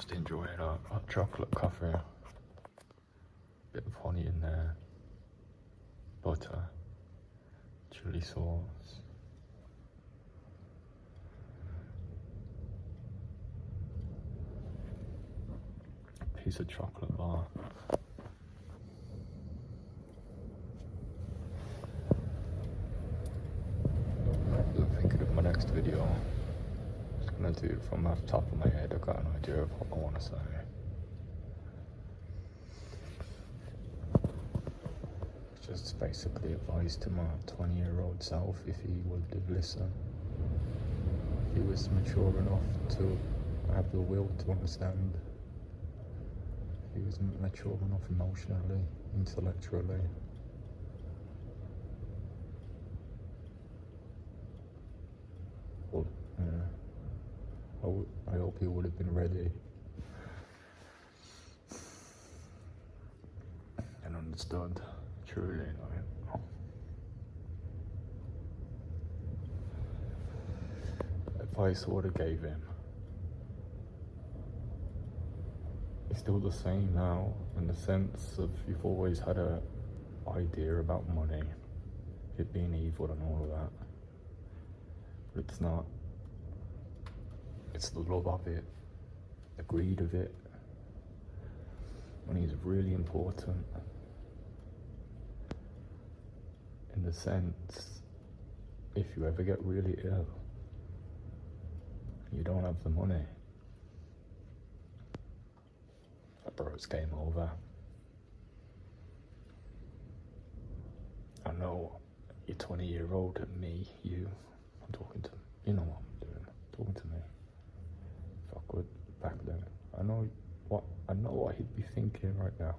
just enjoying a hot chocolate coffee. Bit of honey in there, butter, chili sauce. A piece of chocolate bar. I'm thinking of my next video. I'm just gonna do it from the top of my head. I've got an idea of what I want to say. Just basically advice to my 20-year-old self, if he would have listened. If he was mature enough to have the will to understand. If he was mature enough emotionally, intellectually. Well, I hope he would have been ready and understood. Truly, advice I would have gave him is still the same now, in the sense of you've always had a idea about money, it being evil and all of that, but it's not. It's the love of it, the greed of it. Money is really important. In the sense, if you ever get really ill, you don't have the money, bro, it's game over. I know you're 20-year-old and me, I'm talking to, you know what I'm doing, talking to me. If I could, back then, I know what he'd be thinking right now,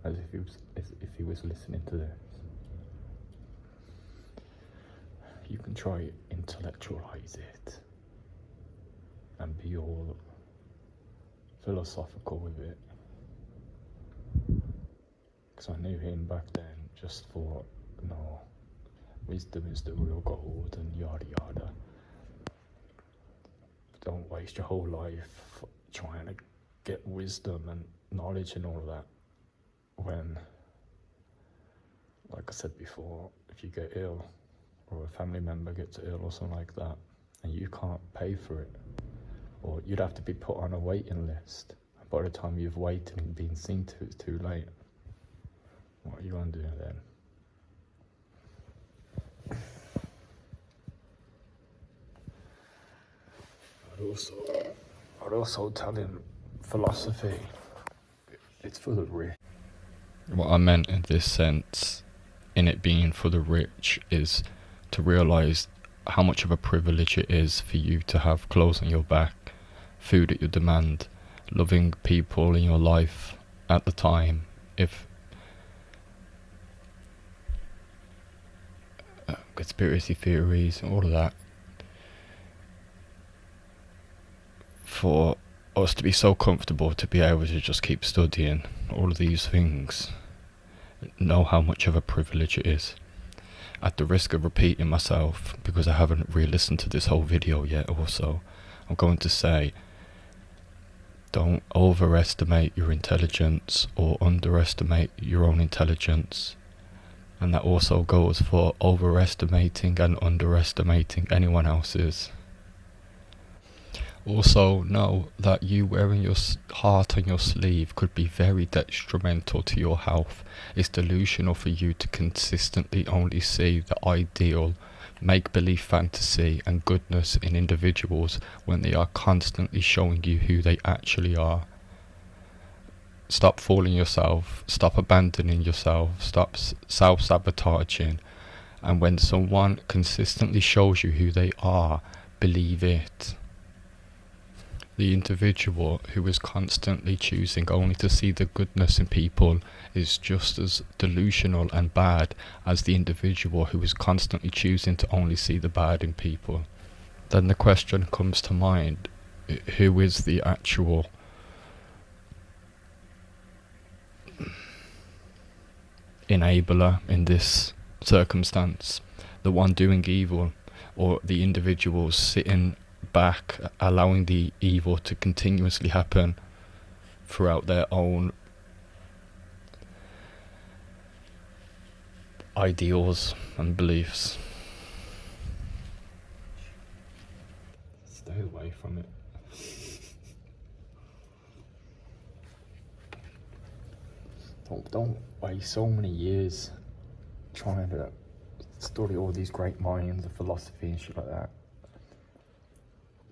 as if he was listening to this. You can try intellectualize it and be all philosophical with it. Because I knew him back then, just thought, no, wisdom is the real gold and yada yada. Don't waste your whole life trying to get wisdom and knowledge and all of that, when, like I said before, if you get ill, or a family member gets ill or something like that, and you can't pay for it, or you'd have to be put on a waiting list, and by the time you've waited and been seen to, it's too late. What are you going to do then? I'd also tell him philosophy, it's for the rich. What I meant in this sense, in it being for the rich, is to realise how much of a privilege it is for you to have clothes on your back, food at your demand, loving people in your life at the time. If conspiracy theories and all of that, for us to be so comfortable to be able to just keep studying all of these things, know how much of a privilege it is. At the risk of repeating myself, because I haven't re-listened to this whole video yet also, I'm going to say, don't overestimate your intelligence or underestimate your own intelligence. And that also goes for overestimating and underestimating anyone else's. Also know that you wearing your heart on your sleeve could be very detrimental to your health. It's delusional for you to consistently only see the ideal, make-believe fantasy and goodness in individuals when they are constantly showing you who they actually are. Stop fooling yourself, stop abandoning yourself, stop self-sabotaging, and when someone consistently shows you who they are, believe it. The individual who is constantly choosing only to see the goodness in people is just as delusional and bad as the individual who is constantly choosing to only see the bad in people. Then the question comes to mind, who is the actual enabler in this circumstance? The one doing evil, or the individuals sitting back, allowing the evil to continuously happen throughout their own ideals and beliefs. Stay away from it. Don't waste so many years trying to study all these great minds of philosophy and shit like that.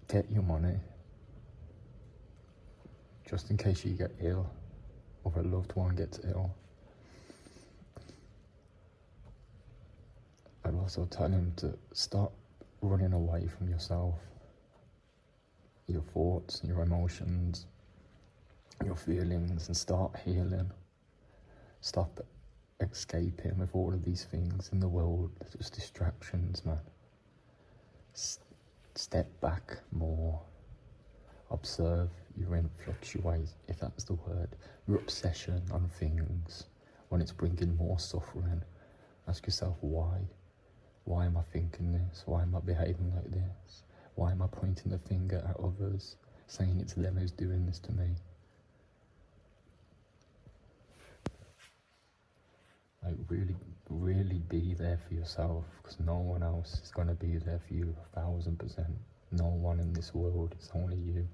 Get your money, just in case you get ill or a loved one gets ill. I'd also tell him to stop running away from yourself, your thoughts, your emotions, your feelings, and start healing. Stop escaping with all of these things in the world. They're just distractions, man. Step back more. Observe your influctuate, if that's the word, your obsession on things when it's bringing more suffering. Ask yourself why. Why am I thinking this? Why am I behaving like this? Why am I pointing the finger at others, saying it's them who's doing this to me? Like, really be there for yourself, because no one else is going to be there for you 1000%. No one in this world, it's only you.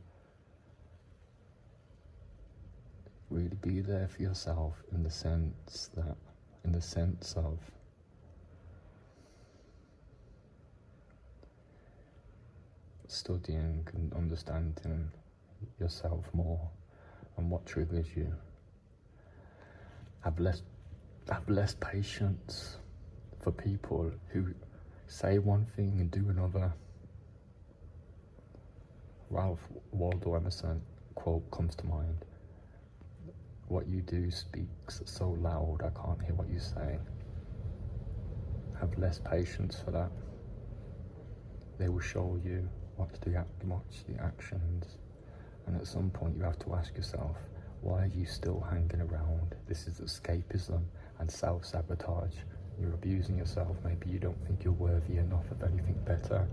Really be there for yourself in the sense of studying and understanding yourself more and what triggers you. Have less patience for people who say one thing and do another. Ralph Waldo Emerson quote comes to mind. What you do speaks so loud I can't hear what you say. Have less patience for that. They will show you watch the actions, and at some point you have to ask yourself, why are you still hanging around? This is escapism and self-sabotage. You're abusing yourself. Maybe you don't think you're worthy enough of anything better.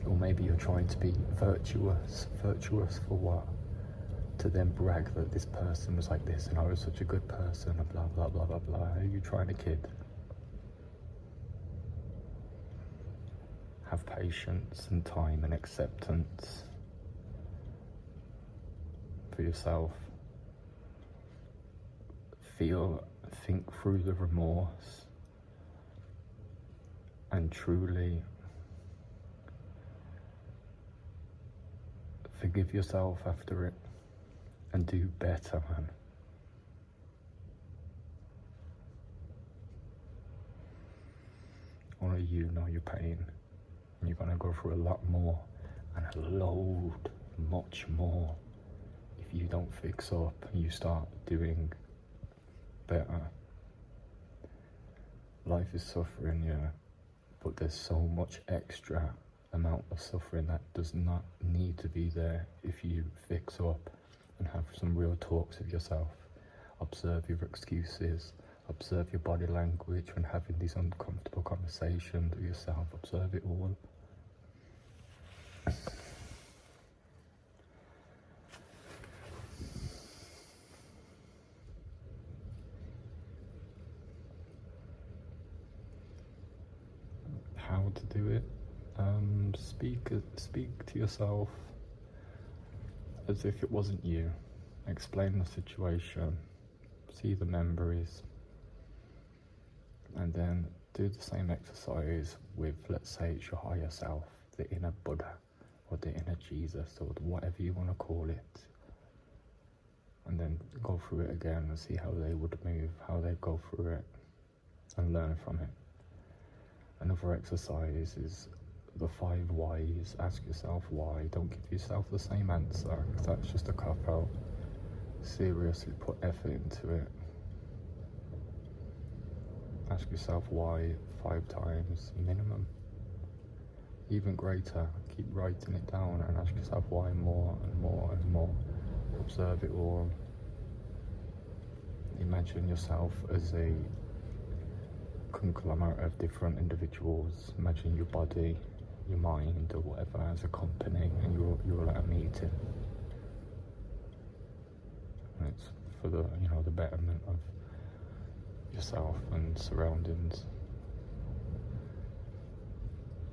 Or maybe you're trying to be virtuous. Virtuous for what? To then brag that this person was like this and I was such a good person and blah, blah, blah, blah, blah. Who are you trying to kid? Have patience and time and acceptance for yourself. Think through the remorse and truly forgive yourself after it and do better, man. Only you know your pain, and you're gonna go through a lot more and much more if you don't fix up and you start doing better. Life is suffering, yeah, but there's so much extra amount of suffering that does not need to be there if you fix up and have some real talks with yourself. Observe your excuses, observe your body language when having these uncomfortable conversations with yourself. Observe it all. How to do it? Speak to yourself as if it wasn't you. Explain the situation, see the memories, and then do the same exercise with, let's say it's your higher self, the inner Buddha or the inner Jesus or whatever you want to call it, and then go through it again and see how they would move, how they go through it, and learn from it. Another exercise is the 5 whys. Ask yourself why. Don't give yourself the same answer, because that's just a cop-out. Seriously, put effort into it. Ask yourself why 5 times minimum. Even greater. Keep writing it down and ask yourself why more and more and more. Observe it all. Imagine yourself as a conglomerate of different individuals. Imagine your body, your mind or whatever as a company, and you're at a meeting. And it's for the the betterment of yourself and surroundings.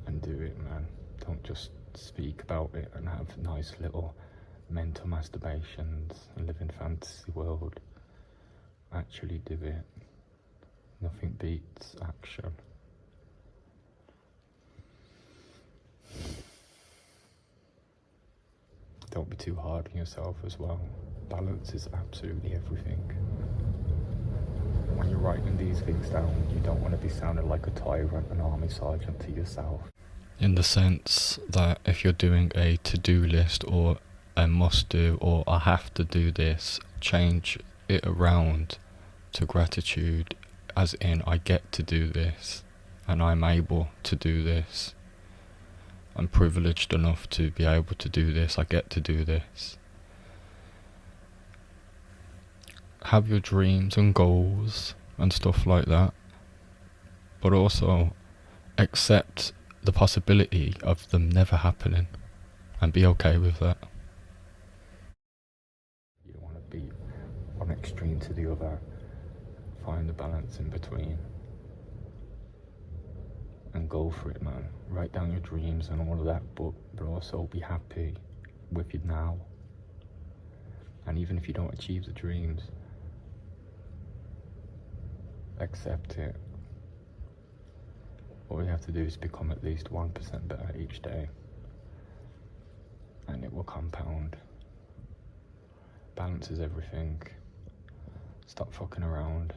And do it, man. Don't just speak about it and have nice little mental masturbations and live in fantasy world. Actually do it. Nothing beats action. Don't be too hard on yourself as well. Balance is absolutely everything. When you're writing these things down, you don't want to be sounding like a tyrant, an army sergeant to yourself. In the sense that if you're doing a to-do list or a must-do or I have to do this, change it around to gratitude, as in I get to do this and I'm able to do this. I'm privileged enough to be able to do this. I get to do this. Have your dreams and goals and stuff like that, but also accept the possibility of them never happening and be okay with that. You don't want to be one extreme to the other. Find the balance in between and go for it, man. Write down your dreams and all of that, but also be happy with it now. And even if you don't achieve the dreams, accept it. All you have to do is become at least 1% better each day, and it will compound. Balance is everything. Stop fucking around.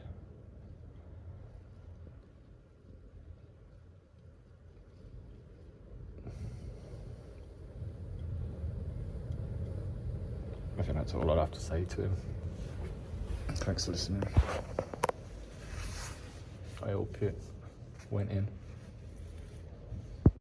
I think that's all I'd have to say to him. Thanks for listening. I hope it went in.